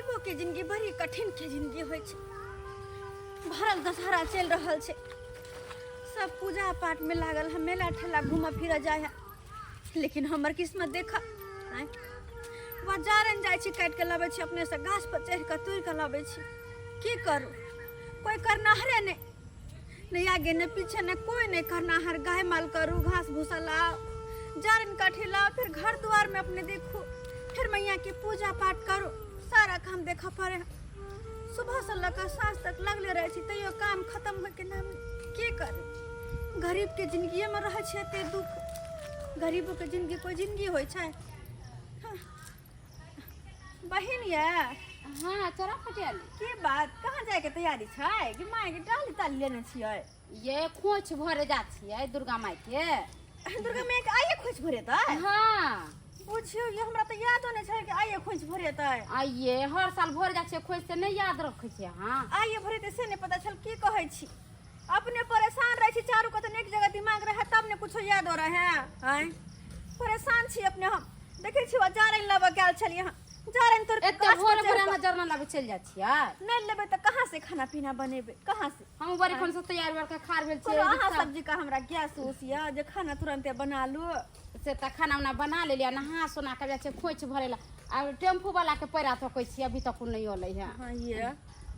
गरीबों के जिंदगी बड़ी कठिन के जिंदगी होय छे। भरल दशहरा चल रहल छे, सब पूजा पाठ में लागल है, मेला ठेला घूम फिर जाए है। लेकिन हमर किस्मत देखा बाजारन जाय छी, काट के लाबे छी, अपने से गाछ पर चढ़ के तोड़ के लाबे छी। की करू, कोई करनाहरे नहीं आगे न पीछे, न कोई नहीं करनाहर। गाय माल करू, घास भूसा लाओ, जारन काठी लाओ, फिर घर द्वार में अपने देखो, फिर मैया की पूजा पाठ करो, सारा काम देखा पड़े। सुबह से लेकर सांझ तक लगले रहे छी, तैयो काम खत्म हो के नाम। की करू, गरीब के जिंदगी में रहे छे ते दुख। गरीबों के जिंदगी कोई जिंदगी होय छे? बहिन ये हाँ चरा पटियाली की बात, कहाँ जाए के तैयारी छे? कि माय के डाली ताली लेने छियै? ये खोच भरे जा छियै दुर्गा माई के। दुर्गा माय के आइए खोज भरेतै? हाँ पूछियो, ये हमरा तो यादो नहीं छे कि आइए खोज भरेतै। आइए हर साल भर जा छियै खोज से नहीं याद रखे छियै। हाँ आइए भरेतै से नहीं पता चल। की कहै छी, अपने परेशान रहे छी, चारू कत एक जगह दिमाग रहे तब ने कुछो याद हो रहे हैं। परेशान छी अपने हम। देखे छी जारन लेबे गेल छलिए, जारन तोर एते भोरे भोरे में जरना लाबे चल जा छियै। नहीं लेबे त कहां से खाना पीना बनेबे, कहां से? हम बड़ी खन से तैयार भर के खार भेल छियै। अहाँ सब्जी का हमरा गैस उस या जे खाना तुरंते बना लू से त खाना उना बना लेलिए, नहा सोना के जा छियै खोच भरेला। आ टेम्पू वाला के पैरा तकै छी, अभी तक नहीं होलै है। हां ये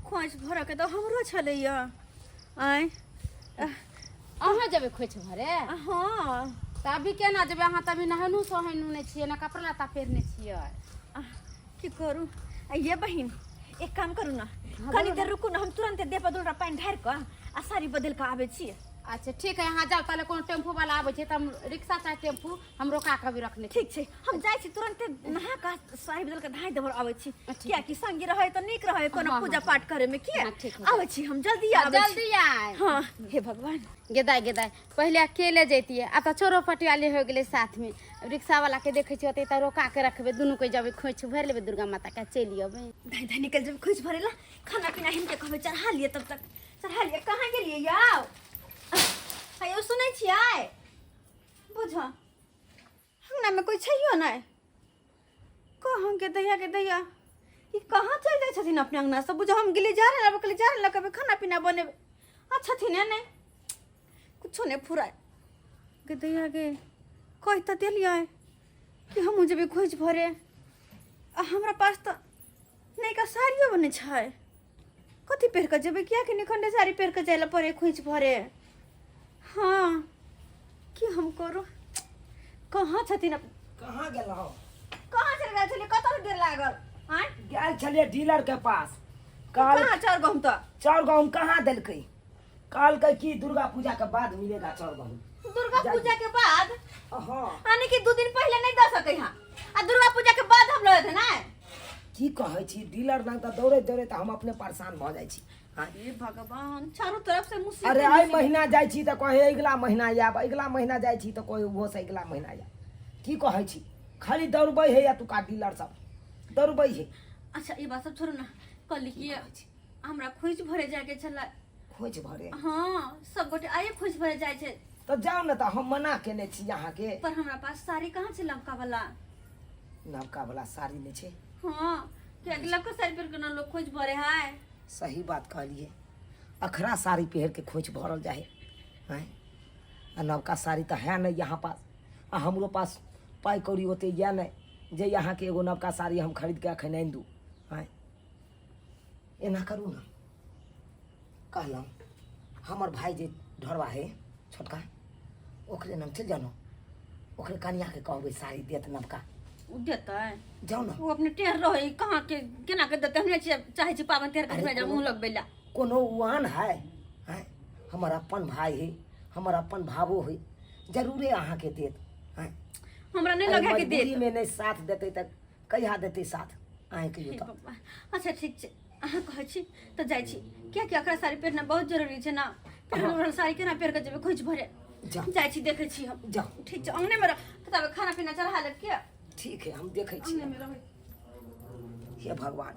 खोज भर के तो हमरो छले या। आय अहाँ जबे खोच भरे? हां त अभी केना जबे? अहाँ तभी नहनु सोहनु नहीं छियै, ना कपड़ा लत्ता पहिरने छियै। की करू? ये बहिन एक काम करू ना, कनी देर रुकू ना, हम तुरंत देह पर दोड़ा पानी ढार के आ साड़ी बदल के आवे छी। अच्छा ठीक है, यहाँ जाओ पहले कोनो टेम्पू वाला आवे छे त हम रिक्शा चाहे टेम्पू हम रोका के भी रखने। ठीक छे, हम जाय छी तुरंत नहा का साड़ी बदल के धाय देवर आवे छी। किया कि संगी रहे तो नीक रहे कोनो पूजा पाठ करे में। किया आवे छी हम, जल्दी आवे छी। जल्दी आए। हां हे भगवान। गेदाय गेदाय पहले अकेले जैतिए, अब तो चोरो पटियाली हो गेले साथ में। रिक्शा वाला के देखे छिए त रोका के रखबे, दुनु कोई जबे खोछ भर लेबे दुर्गा माता के चली अबे। धाय धाय निकल जब खोज भरेला, खाना पीना हिनके कहबे चढ़ा लिए, तब तक चढ़ा लिए। कहां गेलिए याओ? हायो सुनै छियै? बुझ हमरा में कोई छैयो नहीं। कहां के दैया ई कहां चल जाय छथिन अपने अंगना से? बुझ हम गेली जा रहे लबकली जा रहे लकबे खाना पीना बनेबे। अच्छा थी नहीं कुछो नहीं फुराए के दैया के कह त देलिए कि हम जब खोज भरे। हमरा पास तो नहीं का साड़ियो बने छै, कथी पहर के जेबे? किया कि निखंडे साड़ी पहर के जाइला पड़े खोज भरे। हाँ कि हम करू? कहाँ छथिन? कहाँ गेल हो? कहाँ चल गए छलिए? कतौ देर लागल? हां गेल छलिए डीलर के पास। कहाँ चार गहूम तो? चाउर गहूम कहाँ देलकै? कहलकै कि दुर्गा पूजा के बाद मिलेगा चाउर गहूम। दुर्गा पूजा के बाद? हाँ यानी कि 2 दिन पहले नहीं दे सके हां, आ दुर्गा पूजा के बाद हम लोग थे ना। की कहै छी, डीलर लग त दौड़े दौड़े त हम अपने परेशान भ जाइ छी। हे भगवान, चारों तरफ से मुसीबत। अरे आई महीना जाइ छी त कहे अगला महीना आब, अगला महीना जाइ छी त कहे वो से अगला महीना आब। की कहै छी, खाली दौड़बै है या तुका डीलर सब दौड़बै है। अच्छा ये बात सब छोड़ो ना, कल की हमरा खोज भरे जाए के छला। खोज भरे? हाँ सब गोटे आइए खोज भरे जाए छे। तो जाओ ना, त हम मना केने छी यहाँ के। पर हमरा पास साड़ी कहाँ छे लमका वाला? नवका वाला साड़ी नहीं छे। हाँ के अगला को साड़ी पर के ना लोग खोज भरे है। सही बात कहलिए, अखरा साड़ी पहन के खोज भरल जाए हैं। आ नवका साड़ी तो है नहीं यहाँ पास, आ हमरो पास पाई कौड़ी होते या नहीं जे यहाँ के एगो नवका साड़ी हम खरीद के अखन आनि दू हैं। एना करू ना, कहलौं हमर भाई जे ढरवा है छोटका, ओकरे नाम चल जानो, ओकरे कनिया के कहबै साड़ी देत नवका। देता है जाओ ना। वो अपने टेढ़ रहे कहाँ के केना के देते? हमने चाहे छी पावन टेढ़ के भेजा मुंह लगबेला। कोनो उहान है हैं? हमर अपन भाई है, हमर अपन भावो है, जरूरे अहाँ के देत हैं। हमरा नहीं लगा के देत। में नहीं साथ देते त कहिया देते साथ? अहाँ कहियो त। अच्छा ठीक छे, अहाँ कहै छी त जाय छी। क्या क्या अकरा साड़ी पहनना बहुत जरूरी छे ना। फिर हमरा साड़ी केना पहन के जेबे खोज भरे? जाय छी देखे छी हम। जाओ ठीक छे, अंगने में रह तब खाना पीना चढ़ा ले के। ठीक है, हम देखे छी। अंगने में रह। हे भगवान,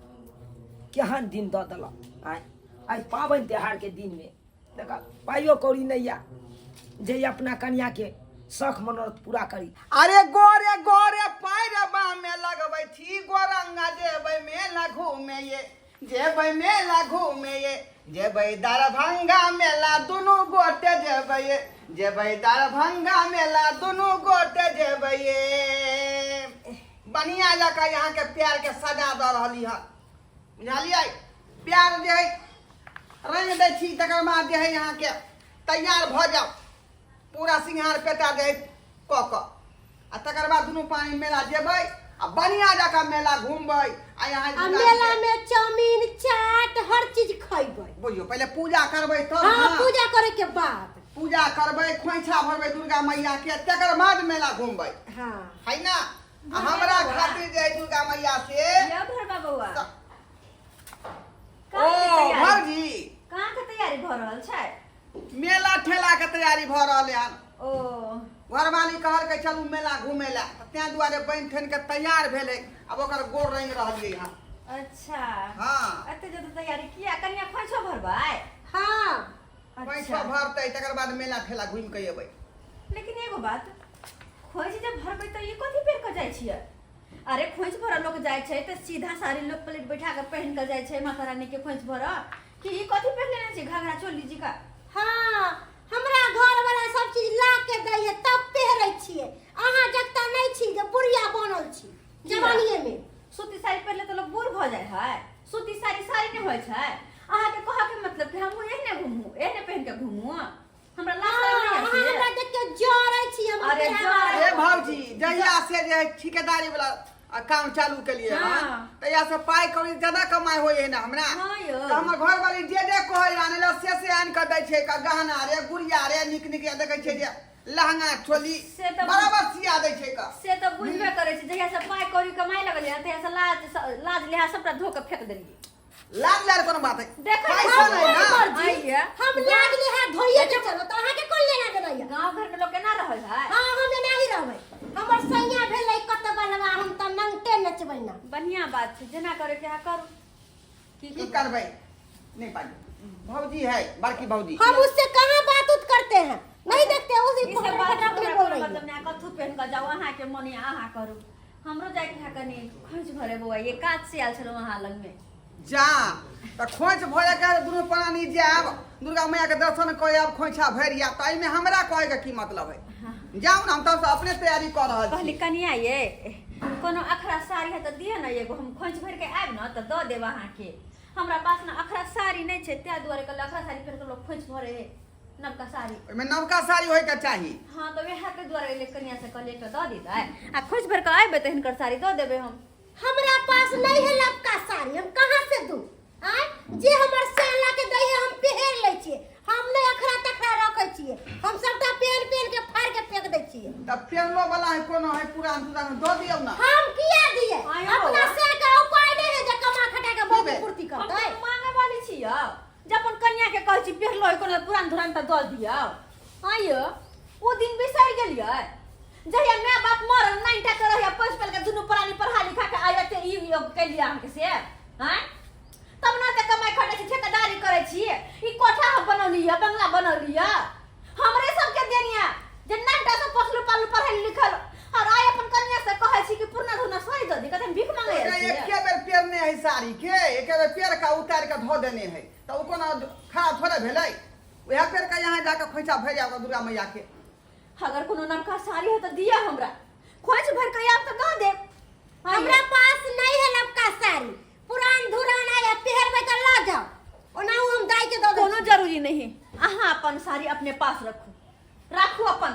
केहन दिन द देल आई पावन त्योहार के दिन में। देखा पाइयो कौड़ी नहीं या जे अपना कन्या के शौक मनोरथ पूरा करी। अरे गोरे गोरे पैरबा में लगबै थी गोरंगा जेबै मेला घूमे ये जेबै मेला घूमे ये जेबै दरभंगा मेला दुनू गोटे जेबै ये जेबै दरभंगा मेला दुनू गोटे जेबै ये बढ़िया जकाँ यहाँ के प्यार के सजा दऽ रहली हन बुझलियै प्यार जे है रंग दै छी तकर बाद जे है यहाँ के तैयार भऽ जाओ पूरा सिंगार पेटा दे कऽ आ तकर बाद दुनू पानी मेला जेबै आ बढ़िया जकाँ मेला घूमबै आ यहाँ आ मेला में चाउमीन चाट हर चीज खइबै। बुझियो पहले पूजा करबै तब हाँ ना। पूजा करे के बाद पूजा करबै खोइछा भरबै दुर्गा मैया के तकर बाद मेला घूमबै हाँ है ना। आ हमरा खातिर जे है दुर्गा मैया से या भरबा बौआ ओ भौजी कहाँ के तैयारी भऽ रहल छै? मेला ठेला के तैयारी भऽ रहल हन। ओ घरवाली कहलकै चलू मेला घूमे ला तें दुआरे बनि ठन के तैयार भेलै अब ओकर गोर रंग रहलियै हन। अच्छा हाँ एते जल्दी तैयारी किया? कन्या खोइछो भरबै? हाँ पैसा भरतै तकर बाद मेला ठेला घूमि के एबै। लेकिन एगो बात, खोइछ जब भरबै तऽ ई कथी पहिर कऽ जाइ छियै? अरे खोइछ भरऽ लोग जाइ छै तऽ सीधा साड़ी लोग प्लेट बैठा के पहिन कऽ जाइ छै माता रानी के खोइछ भरऽ कि ई कथी पहिर लेने छी घाघरा चोली जी का? हाँ हमरा घर वाला सब चीज ला के दै है तब पहिरै छियै। अहाँ जगता नहीं छी जे बुढ़िया बनल छी जवानीए में। सूती साड़ी पहिरले तऽ लोग बूढ़ भऽ जाइ है। सूती साड़ी साड़ी नहि होइ छै। अहाँके कहऽ के मतलब कि हमहूँ एहने घूमू एहने पहिन के घूमू? हमरा लाज हाँ, लगैया से। हमरा देख के जरै छी हम। अरे जरै। ए भौजी जहिया से जे ठेकेदारी वाला काम चालू केलिए हाँ। हन तहिया से पाई कौड़ी ज्यादा कमाई होय है ना हमरा। हाँ यौ। तो हमर घर वाली जे कहै आने ला से आन के दै छै का गहना रे गुड़िया रे निक निक देखै छै जे लहंगा चोली से तऽ बराबर सिया दै छै का। से तऽ बुझबे करै छी जहिया से पाई कौड़ी कमाई लगल है तहिया से लाज लिहाज सबटा धो के फेंक देलियै। लाज लाज कोनो बात है देखै पैसा छी, नहीं ना। मर्जी। आइये। हम लाग ले हाथ धोइए के चलो तो अहाँ के कोन लेना देना है? गांव घर के लोग केना रहल है? हाँ हम नहीं रहबै। हमर सैया भेलै कत बनवा हम त नंगटे नचबै ना। बढ़िया बात छै जेना करे के करू। की करबै नहीं पाई भौजी है बड़की भौजी। हम उससे कहाँ बात उत करते हैं नहीं देखते उसी इसे पकड़ बात पकड़ के हमरा बोल कोनो रही मतलब है। नहीं कथु पहन के जाओ अहाँ के मन अहाँ करू। हमरो जाय के है कनी खोइछ भरे बौआ ये काज से आयल छलो अहाँ लग में। जा त खोइछ भरे के दुनू प्राणी जाब दुर्गा मैया के दर्शन करे अब खोइछा भरि या त एमे हमरा कहे के की मतलब है? जाऊ ना हम त अपने तैयारी कर रहल कहली छी। कनिया ये कोनो अखरा साड़ी है त दिए ना एगो हम खोइछ भर के आब ना त द देब अहाँ के। हमरा पास ना अखरा साड़ी नहीं छै त्या दुआरे कहल अखरा साड़ी फेर के लोग खोइछ भरे है नवका साड़ी। ओमे नवका साड़ी होय के चाही। हाँ तो वे हाथ के द्वारा ले कनिया से कहले के द दीदा आ खोइछ भर के आबे त हिनकर साड़ी द देबे हम। हमरा पास नहीं है लपका साड़ी हम कहाँ से दूं? आय जे हमर सेला के दै है हम पहिर लै छियै। हम नहीं अखरा तखरा रखै छियै। हम सबटा पेन पेन के फाड़ के फेंक दै छियै। त पेरलो वाला है कोनो है पुरान पुरान द दियौ ना। हम किया दिए? आयो अपना बौआ। से का उपाय नहीं है जे कमा खटा के बहुत पूर्ति हम करतै। तो मांगे वाली छियो जब अपन कन्या के कहै छी पेहलो कोनो पुरान धुरान त द दियो। आयो ओ दिन बिसर गेलियै जहिया माय बाप मरल नहीं टा करहिया पैस पल के दुनू प्राणी पढ़ा लिखा के आयते ई योग केलिया हम के से हैं तब ना ते कमाई खटे छी ठेकेदारी करे छी ई कोठा हम बनौलिया बंगला बनौलिया हमरे सब के देनिया जे नंटा से पसलू पालू पढ़ल लिखल और आय अपन कन्या से कहै छी कि पुरना धुना साड़ी द दी कहते हम भीख मांगे छी। एके बेर पेरने है साड़ी के एके बेर पेर का उतार के धो देने है त उ कोनो खराब थोड़े भेलै। वह पेर का यहाँ जाके खोइछा भरि जाओ दुर्गा मैया के। अगर कोनो नवका साड़ी है तो दिया हमरा खोइछ भर के आब तो द दे। हमरा पास नहीं है लपका साड़ी। पुरान धुरान आया पहिरबै त ला जाओ। ओनाहु हम दाई के दो कोनो जरूरी नहीं अहाँ अपन साड़ी अपने पास राखू अपन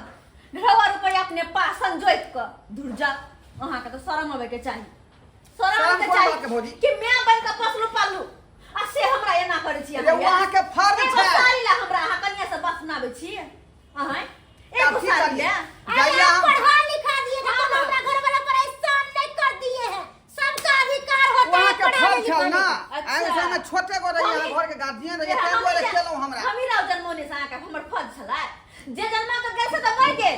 ढेरवा रुपया अपने पास संजोइत क दूर जा। अहाँ के तो शरम आवे के चाहिए शरम आवे के कोन बात के चाहिए भौजी? कि मैं बन के पसलू पालू आ से हमरा एना करे छी। ये वहाँ के फर्ज एगो छै। साड़ी ला हमरा अहाँ कन्या से बात सुनाबे छी अहाँ एगो की साड़ी करिए? ले जहिया हम पढ़ा लिखा दिए तो हाँ। हमरा घर वाला परेशान नहीं कर दिए हैं। सबका अधिकार होता वहाँ है के पढ़ाने फर्ज छल ना। अच्छा। एमे से में छोटे गो रही हम- घर के गार्जियन रही ते दुआरे केलौ हमरा। हम ही राव जन्मोने से अहाँ के हमर फर्ज छला जे जन्मा के गेल से त मर गेल।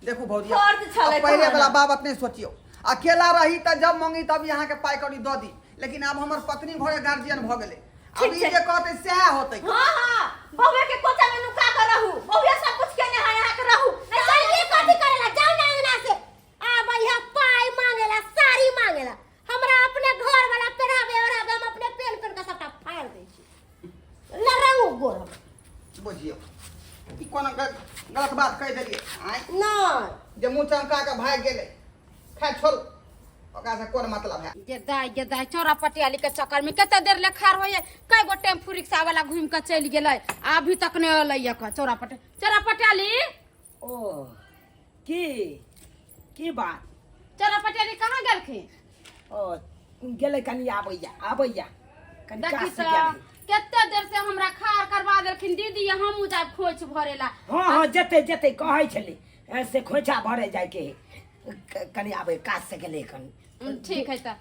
देखू भौजी फर्ज छलै अब पहले कहना। वाला बात नहीं सोचियो। अकेला रही त जब मांगी तब यहाँ के पाई कौड़ी द दी लेकिन अब हमर पत्नी घरे गार्जियन भ गेले। अब ठीक ई छै। जे कहते सएह होतै। हाँ हाँ बहुए के कोचा में नुका कर रहू बहुए सब कुछ के यहाँ के रहू नहीं चाहिए कोनो गलत बात कह देलिए आय नहीं जे मुंह चमका के भाग गेले खा छोड़ ओकरा से कोन मतलब है ये दाई चौरा पटियाली के चक्कर में कते देर ले खार होए कई गो टेम्पू रिक्शा वाला घूम के चल गेलै अभी तक नहीं अलै का चौरा पटियाली ओ की बात चौरा पटियाली कहाँ गेलखिन ओ गेले कनी आबैया कनी देखी काश से तो गेले केते देर से हमरा खार करवा देलखिन दीदी हमहू जाय खोच भरेला हाँ जेते कहै छली ऐसे खोइछा भरे जाय के कनी आबे काश से गेले कनी ठीक है तो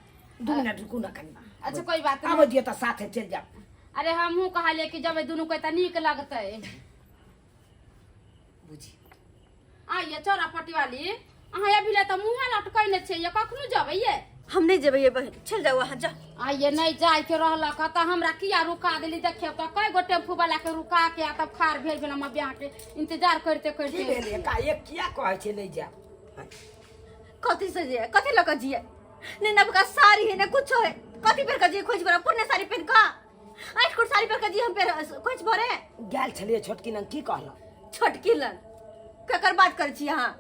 2 मिनट रुकू ना कनी अच्छा कोई बात आब नहीं दियो तो साथे चल जा अरे हमहू कहलिए कि जब दुनू को त नीक लगतै बुझी आइए चौरा पटियाली अहाँ अभी ले तो मुँह लटकैने छियै कखनो जेबै ये हम नहीं जेबै ये बहन चल जाओ वहाँ जा आइए नहीं जाय के रहलक त हमरा किया रुका देली देखियो त कई गो टेम्पू वाला के रुका के आ तब खार भेल बिना हम ब्याह के इंतजार करते की करते भेलै एकाएक किया कहै छै नहीं जा कथी से जिए कथी लक जिए ने नबका साड़ी है ने कुछ है कथी पर का जी खोज भरा पुरने साड़ी पहन का आठ कुट साड़ी पर का जी हम पे खोज भरे गेल छलिए छोटकी नंग की कहला छोटकी लन ककर बात कर छी यहाँ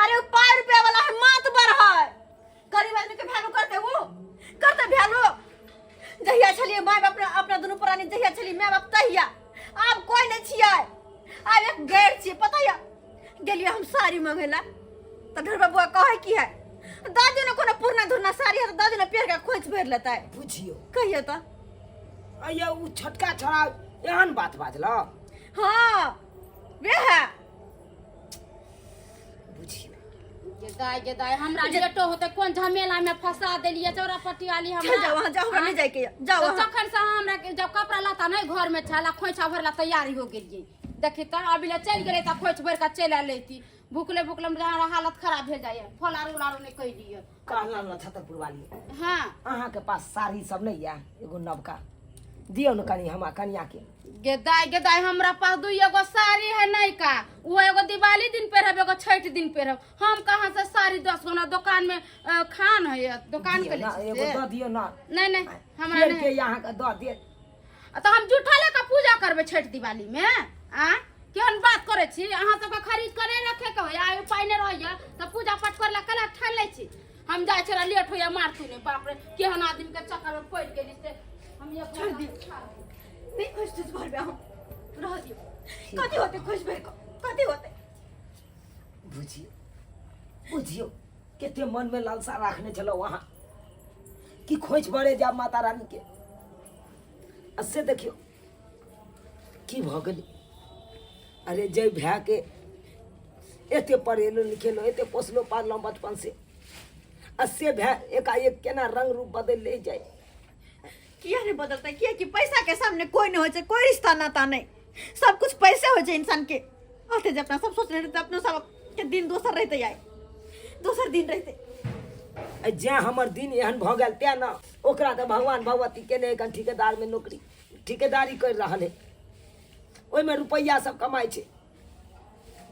अरे 5 रुपया वाला है मात बर है गरीब आदमी के भैलू करते भैलू जहिया छलिए माय बाप अपना दोनों पुरानी जहिया छलिए माय बाप तहिया अब कोई नहीं छियै अब एक गैर छियै पता या गेलिए हम साड़ी मंगेला तो ढर बाबुआ कहे की है दादी ने कोनो पुरना धुरना साड़ी है तो दादी ने पेड़ का खोज भर लेता है बुझियो कहिए तो अಯ್ಯ उ छोटका छोरा एहन बात बाजलो हाँ वे है बुझियो ये दाई हमरा लेटो होते कोन झमेला में फंसा देलिए चौरा पटियाली चल जाओ हमरा वहाँ जाओ हमरा नहीं जाए के जाओ तो वहाँ जखन से हमरा के जब कपड़ा लता नहीं घर में छला खोइछा भरला तैयारी हो गेलिए देखी त अभी ले चल गेले त खोइछ भर के चल लेती भूखले हमरा हालत खराब भेल जाए फलारू लारू नहीं कह दिए कहला न छतरपुर वाली हां अहाँ के पास साड़ी सब नहीं है एगो नवका दियो न कनी हमरा कनिया के गेदाई हमरा पास दू एगो साड़ी है नहीं का वो एगो दिवाली दिन पहनब एगो छठ दिन पहनब हम कहाँ से साड़ी 10 गो ना दुकान में खान है दुकान के लिए एगो द दियो ना नहीं हमरा के नहीं यहाँ का द दे तो हम जूठा लेकर पूजा करबे छठ दिवाली में आ केहन बात करे छी अहाँ सब खरीद करे रखे के होय आय पाई ने रहय त पूजा पाठ करला कला ठान ले छी हम जाय छला लेट होया मारतू ने बाप रे केहन आदमी के चक्कर में पड़ गेली से हम ये छोड़ दी नहीं खुश तुझ भर में हम रह दियो कथी होते खुश भर को कथी होते बुझियो केते मन में लालसा रखने चलो वहाँ कि खोज भरे जा माता रानी के असे देखियो की भ गेली अरे जय भै के एते पढ़ेलो लिखेलो एते पोसलो पाललो बचपन से असे भै एकाएक केना रंग रूप बदल ले जाए किया नहीं बदलता है? किया कि पैसा के सामने कोई नहीं होचे कोई रिश्ता नाता नहीं सब कुछ पैसे हो जाए इंसान के आते जब अपना सब सोच रहे थे अपने सब के दिन दोसर रहते जाए दोसर दिन रहते जे हमर दिन एहन भ गेल ते ना ओकरा त भगवान भगवती के ने ठेकेदार में नौकरी ठेकेदारी कर रहल है ओइ में रुपया सब कमाई छे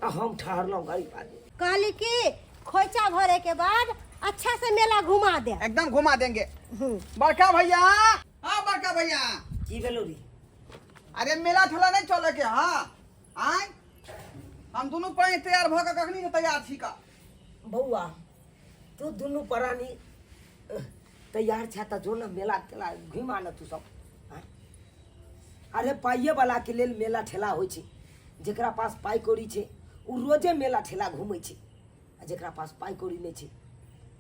आ हम ठहरलो गरीब आदमी कहली कि खोइचा भरे के बाद अच्छा से मेला घुमा दे एकदम घुमा देंगे बड़का भैया हाँ बड़का भैया की भेलो री अरे मेला ठेला नहीं चले के हाँ आय हम दोनों प्राणी तैयार भ के कखनी से तैयार छी का बउआ तू दुनू प्राणी तैयार छा त जो न मेला ठेला घुमा न तू सब हाँ? अरे पाइये वाला के लेल मेला ठेला होइ छै जेकरा पास पाई कौड़ी छै उ रोजे मेला ठेला घूमै छै आ जेकरा पास पाई कौड़ी नहीं छै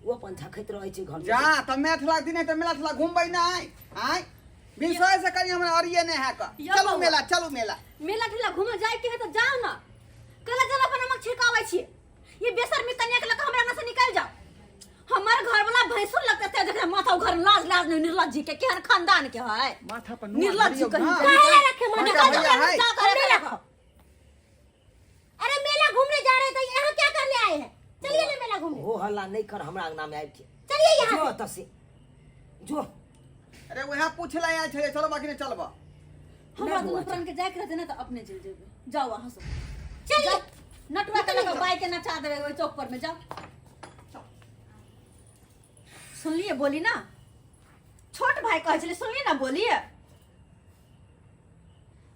वो अपन झखैत रहै छै घर जा त मैं ठेला दिन त मेला ठेला घूमबै नहीं आय विषय से करी हमरा अरिये नहीं है का चलो मेला मेला ठेला घूमे जाए के है तो जाओ ना कला जला पर नमक छिड़कावे छिए ये बेशर्मी तनिया के लक हमरा न से निकल जाओ हमार घर वाला भैंसुर लगते थे जकरा माथा घर लाज नहीं निर्लज्जी के केहन खानदान के है माथा पर निर्लज्जी कहीं काहे रखे मन बड़का भैया है क्या करे रखो अरे मेला घूमने जा रहे थे यहाँ क्या करने आए हैं चलिए ना मेला घूमने हो हल्ला नहीं कर हमरा अंगना में आबि के चलिए यहाँ जो तसे जो अरे वह पूछला आय छे चलो बाकी ने चलबा हमरा दोनों प्राण के जाए के रहते ना तो अपने चल जेबे जाओ वहां से चलिए नटवा के लगा बाइक के नचा देवे ओई चौक पर में जाओ सुनलिए बोली ना छोट भाई कहे छले सुनलिए ना बोलिए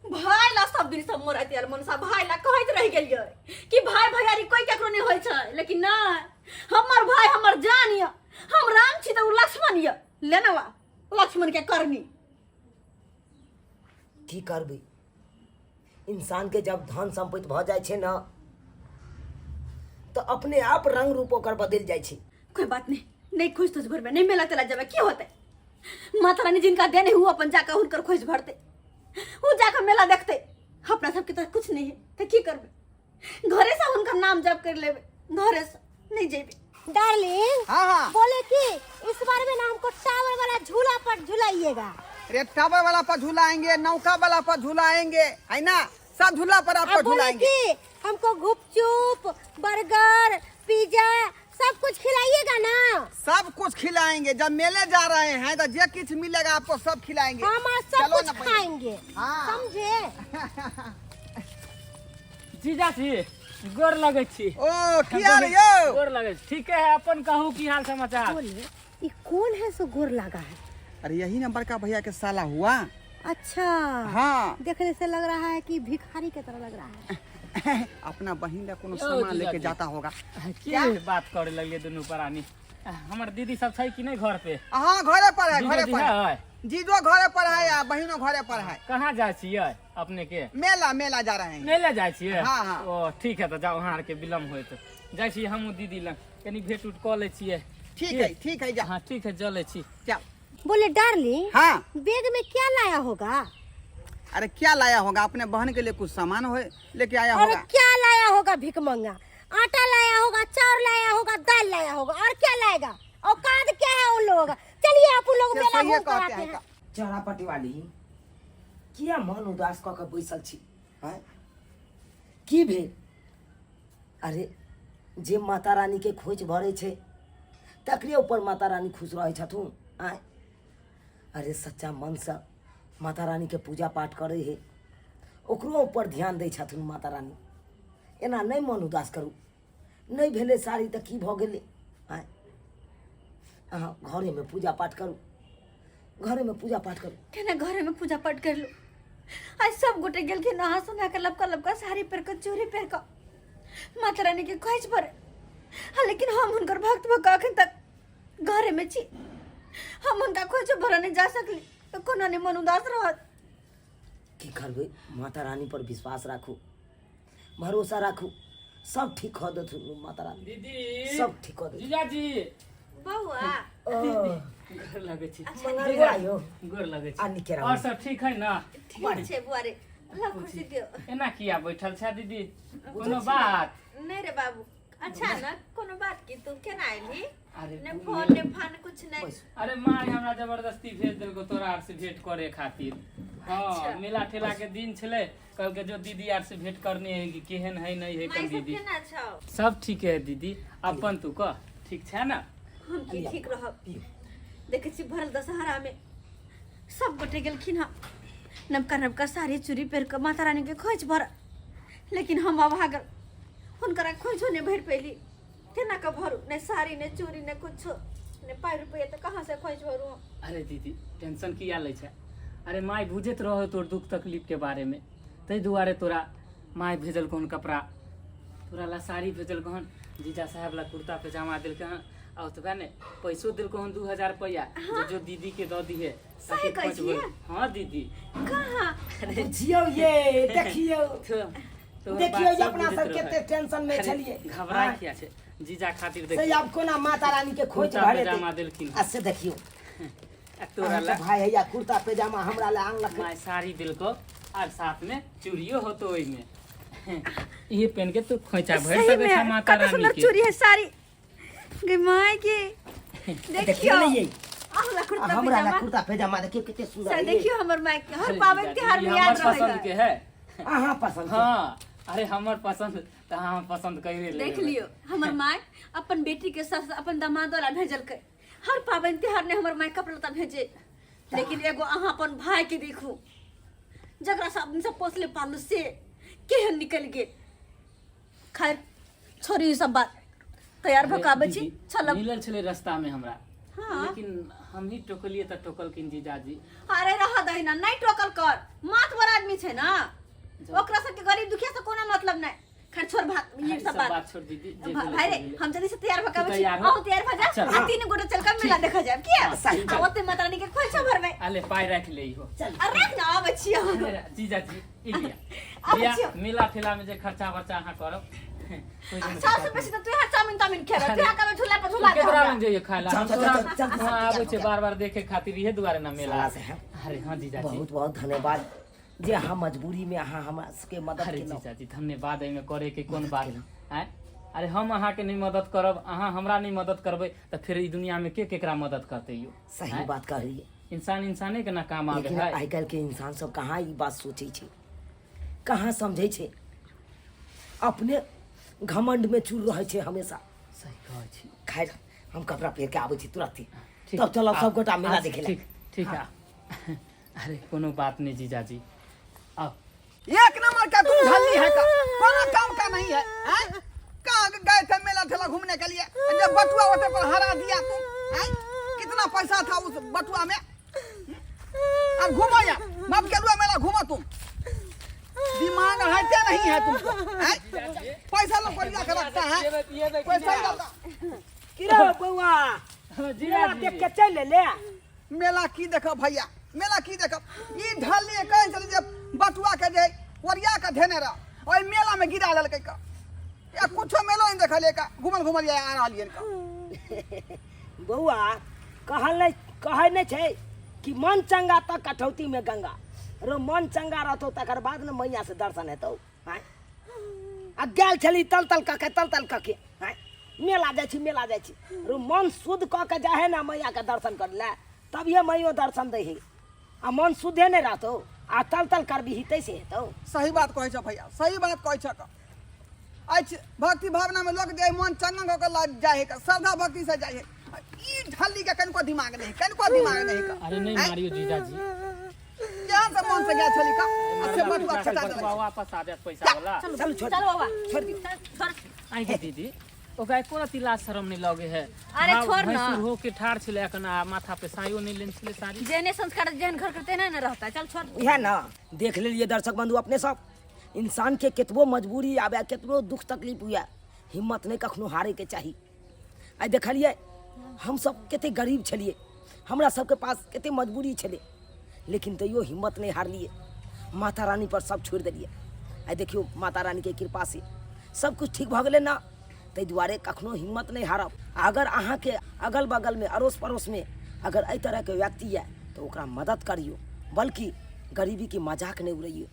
भाई ला सब सब दिन सब मोर आते मनसा भाई ला कहत रह गेलिए कि भाई भैयारी कोई केकरो नहीं होय छै, लेकिन नहीं, हमर भाई हमर जान ये, हम राम छी त उ लक्ष्मण ये, लेनवा लक्ष्मण के करनी। की करबै, इंसान के जब धन संपत्ति भ जाय छै न तो अपने आप रंग रूप ओकर बदल जाय छै। कोई बात नहीं, नहीं खोज तो भरबे, नहीं मेला तेला जाबे, की होते माता रानी जिनका देने हुआ अपन जाकर हुनकर खोज भरते, वो जाकर मेला देखते। अपना सबके तो कुछ नहीं है तो की करबे, घरे से उनका नाम जप कर लेबे, घरे से नहीं जेबे। डार्लिंग हाँ हाँ बोले कि इस बार में ना हमको टावर वाला झूला पर झुलाइएगा। अरे टावर वाला पर झूलाएंगे, नौका वाला पर झूलाएंगे, है ना, सब झूला पर आपको अब बोले झूलाएंगे। कि हमको गुपचुप, बर्गर, पिज्जा सब कुछ खिलाइएगा ना। सब कुछ खिलाएंगे, जब मेले जा रहे हैं तो जे कुछ मिलेगा आपको सब खिलाएंगे। हम आज सब चलो कुछ ना पहले। खाएंगे, हाँ। समझे? जीजा जी गोर लगै छी। ओ की हाल यौ? गोर लगै छी। ठीक है, अपन कहू की हाल समाचार। बोले ये कौन है सो गोर लगा है? अरे यही ना बड़का भैया के साला हुआ। अच्छा हाँ देखने से लग रहा है कि भिखारी की तरह लग रहा है। अपना बहिन का कोनो ओ, सामान जीजा लेके जी। जाता होगा। की बात करे लगलिए दुनू प्राणी। हमर दीदी सब छै कि नहीं घर पे? हाँ घरे पर है, जीजा घरे जी पर है। है? जीजो घरे पर है या बहिनो घरे पर है। कहाँ जाइ छियै अपने के? मेला मेला जा रहे हैं। मेला जाइ छियै? हाँ, हाँ। ओ ठीक है, तो जाओ, अहाँ के विलम्ब होइत जाइ छी हमहूँ दीदी लग, कनी भेंट उट कऽ लै छियै। ठीक है जा। हाँ ठीक है, चलै छी। जाओ। बोले डार्लिंग हाँ बैग में क्या लाया होगा? अरे क्या लाया होगा, अपने बहन के लिए कुछ सामान हो लेके आया अरे होगा। क्या लाया होगा भिकमंगा? आटा लाया होगा, चाउर लाया होगा, दाल लाया होगा, और क्या लाएगा? औकात क्या है उन लोगों का? चलिए आप उन लोग से मेला सही घूम कर कहते आते हैं हैं। का। चौरापट्टी वाली किया मन उदास कऽ के बैसल छी, हैं? की भेल? अरे जे माता रानी के खोज भरे छै तकरे ऊपर माता रानी खुश रहे छथुन, आय। अरे सच्चा मन से माता रानी के पूजा पाठ करे है, ओकरो ऊपर ध्यान दै छथुन माता रानी। एना नहीं मन उदास करू, नहीं भेले साड़ी तऽ की भऽ गेलै, आय। अहाँ घरे में पूजा पाठ करू, घरे में पूजा पाठ करू। केना घरे में पूजा पाठ कर लो। आज सब गोटे गेल के नहा सुना के लपका लपका साड़ी पहन के चूड़ी पहन के माता रानी के खोज पर। हाँ, लेकिन हम उनकर भक्त भक्का अखन तक घरे में छी, हम उनका खोज भर नहीं जा सकली तो कोनो नहीं मन उदास रहत। की करबै, माता रानी पर विश्वास राखू, भरोसा राखू, सब ठीक हो देथुन माता रानी, दीदी, सब ठीक हो देथुन। जीजा जी बउआ गोर लगै छी। मंगलवा आयो गोर लगै छी। आ निकेरा और सब ठीक है ना? ठीक छे बुआ रे, ला खुशी दियो। एना किया बैठल छै दीदी? कोनो बात? नहीं रे बाबू, अच्छा ना कोनो बात की तू केना आइली? अरे ने फोन ने फान कुछ नहीं। अरे माँ हमरा जबरदस्ती भेज देलको तोरा आर से भेंट करे खातिर। हाँ, अच्छा। मेला ठेला के दिन छले, कल के जो दीदी आर से भेंट करने है कि केहन है नहीं है माई कन सब दीदी। केना छौ? सब ठीक है दीदी, अपन तू कह ठीक छै ना? हम की ठीक रहब। देखे छी भरल दशहरा में सब गोटे गेलखिन हँ नबका नबका साड़ी चूड़ी पहिर के माता रानी के खोज भर, लेकिन हम अभागल, हुनकरा खोजो नहीं भर पैली। केना के भरू, ने साड़ी ने चूड़ी ने कुछ ने पाई रुपये, तो कहाँ से खोज भरू हम? अरे दीदी टेंशन किया ले छै? अरे माई बुझैत रहो तोर दुख तकलीफ के बारे में, तै दुआरे तोरा माई भेजल कौन कपड़ा, तोरा ला साड़ी भेजल कौन, जीजा साहब ला कुर्ता पैजामा दिल कहाँ, और तो ने पैसो दिल कौन 2000 रुपया जो दीदी के दो दी है। सही कहै छियै? हाँ दीदी। कहाँ? बुझियौ ये, देखियौ तोहर देखियौ बात जे सब अपना बुझैत सब रहै। कते टेंशन में अरे, छलिए। घबराए किया छै? जीजा खातिर से देख आब कोना माता रानी के खोज कुर्ता भरे पैजामा देलखिन। आ से देखियो तोरा अहाँ ला के भाई है या कुर्ता पैजामा हमरा ला आनलक। माय साड़ी दिलको और साथ में चूड़ियो होतो ओई में। ये पहन के तू खोइचा भर सही सके छै में माता कते रानी सुंदर के। चूड़ी है साड़ी गे माई के। देखियो देखियो नहीं ये आहला कुर्ता हमरा ला पैजामा, कुर्ता पैजामा देखियो कते सुंदर सर है। देखियो हमर माई के हर अरे पावन जीजा, त्योहार ये में याद हमर पसंद के रहेगा। है। अहाँ पसंद है। हाँ, अरे हमर पसंद त हम पसंद कइरे ले। देख लियो हमर माई अपन बेटी के साथ अपन दामाद वाला भेजल के, हर पावन त्योहार ने हमर माई कपड़ा लता भेजे, लेकिन एगो अहाँ अपन भाई के देखू जकरा से आदमी सब पोसले पालू से केहन निकल गे। खैर छोड़ी ई सब बात, तैयार भऽ के आबै छी चलब। मिलल छले रास्ता में हमरा, हाँ। लेकिन हम ही टोकलिए त टोकल किन जीजाजी। अरे रहा दही ना, नहीं टोकल कर, मात बड़ आदमी छे ना। ओकरा से गरीब दुखिया से कोनो मतलब नहीं। खैर छोड़ बात, ये सब बात छोड़ दीदी। जे भाई बोले रे, सो बोले। हम जल्दी से तैयार भका बची। तैयार हो? आओ तैयार भजा। चल। आ तीन गोटे चल कर मेला देखा जाए क्या? सही बात। आवते माता रानी के खोइछा भरबे। आले पाई रख ले हो। अरे ना बचिया। जीजा जी ई लिया। अब लिया बचिया। मेला ठेला में जे खर्चा वर्चा अहाँ करब। कोई दिन सबसे बेसी त तू यहाँ चाउमिन तामिन खेबे। तू यहाँ कबे झूला पर झूला दे। केकरा में जाइए खाइला। हम चल, तोरा चल, चल, चल, वहाँ चल, आबै चल, छै बार-बार देखे खातिर इहे दुआरे ना मेला। साला साहब, अरे हाँ जीजा जी। बहुत बहुत धन्यवाद जे अहाँ मजबूरी में अहाँ हमरा सबके मदद अरे केलहुँ। जीजा जी धन्यवाद एहिमे करे के कोन बात है। अरे हम अहाँ के नहीं मदद करब, अहाँ हमरा नहीं मदद करबै त फिर ई दुनिया में के केकरा मदद करते यो। सही बात कहलिए। इंसान इंसाने के ना काम आवे लेकिन है। आइ काल्हि के इंसान सब कहाँ ई बात सोचे छै, कहाँ समझे छै, अपने घमंड में चूर रहे छै हमेशा। सही कहै छी। खैर हम कपड़ा पहिर के आबै छी तुरंत ही। ठीक। तब चलो सब गोटा मेला अच्छा, देखे ले। ठीक ठीक है। अरे कोनो बात नहीं जीजा जी। आओ। एक नंबर का तुम ढली है का, कोनो काम का नहीं है, हैं? कहाँ गए थे मेला ठेला घूमने के लिए? जब बटुआ होते पर हरा दिया तुम, हैं? कितना पैसा था उस बटुआ में? अब घूमो या, मत केलुआ मेला घूमो तुम। दिमाग है क्या नहीं है तुमको, हैं? पैसा लोग बढ़िया के रखता है, पैसा लगा। किरा बउआ जीजा जी। देख के चल ले। मेला की देखो भैया, मेला की देखो। ई ढली कहीं चली जब बटुआ के जे वरिया के धेने रह, ओई मेला में गिरा ललकै का। या कुछो मेलो नहीं देखले का, घुमल आ रहलियन का। बउआ कहै नहीं छै कि मन चंगा तो कठौती में गंगा। रो मन चंगा रहतो तकर बाद न मैया से दर्शन हेतौ। हैं आ गेल छली तल तल कके हैं मेला जाइ छी रो मन शुद्ध क के जाहे ना मैया के दर्शन कर ले, तब ये मैयो दर्शन दे है। आ मन शुद्धे नहीं रहतो आ तल करबी हितै से हेतौ। सही बात कहै छ भैया, सही बात कहै छ का। आज भक्ति भावना में लोग जाए मन चंगा क के जाए है का, श्रद्धा भक्ति से जाए है। ई ढली के कनको दिमाग नहीं का। अरे नहीं मारियो जीजा जी। यहाँ से मन से गया छली का, अच्छे बटुआ चल खटा बटुआ दे। वापस आ जात पैसा वाला। चल छोड़ चलो बाबा। छोड़ दियो। आई के दीदी ओकरा कोनो तिला शरम नहीं लगे है। अरे छोड़ ना। भैंसुर हो के ठाड़ छले अखन आ माथा पे सायो नहीं लेन छले सारी। जेने संस्कार जेहन घर करते ना रहता। चल छोड़। यह ना देख लिए दर्शक बंधु अपने सब, इंसान के केतबो मजबूरी आवे, केतबो दुख तकलीफ हुआ, हिम्मत नहीं कखनो हारे के चाहिए। आई देखलिए हम सब केते गरीब छलिए, हमरा सबके पास केते मजबूरी छले, लेकिन तैयो हिम्मत नहीं हारलिए। माता रानी पर सब छोड़ दिलिए। आई देखियो माता रानी के कृपा से सब कुछ ठीक भ गेले ना, ताहि दुआरे कखनो हिम्मत नहीं हारब। अगर अहाँ के अगल बगल में अड़ोस पड़ोस में अगर एहि तरह के व्यक्ति है तो ओकरा मदद करियो, बल्कि गरीबी के मजाक नहीं उड़ैयो,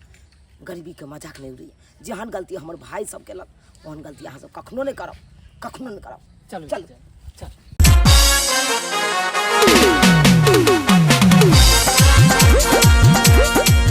गरीबी के मजाक नहीं उड़ैयो। जेहन गलती हमर भाई सब केलक ओहन गलती अहाँ सब कखनो नहीं करब, कखनो नहीं करब। चलो चल जीजा, चल।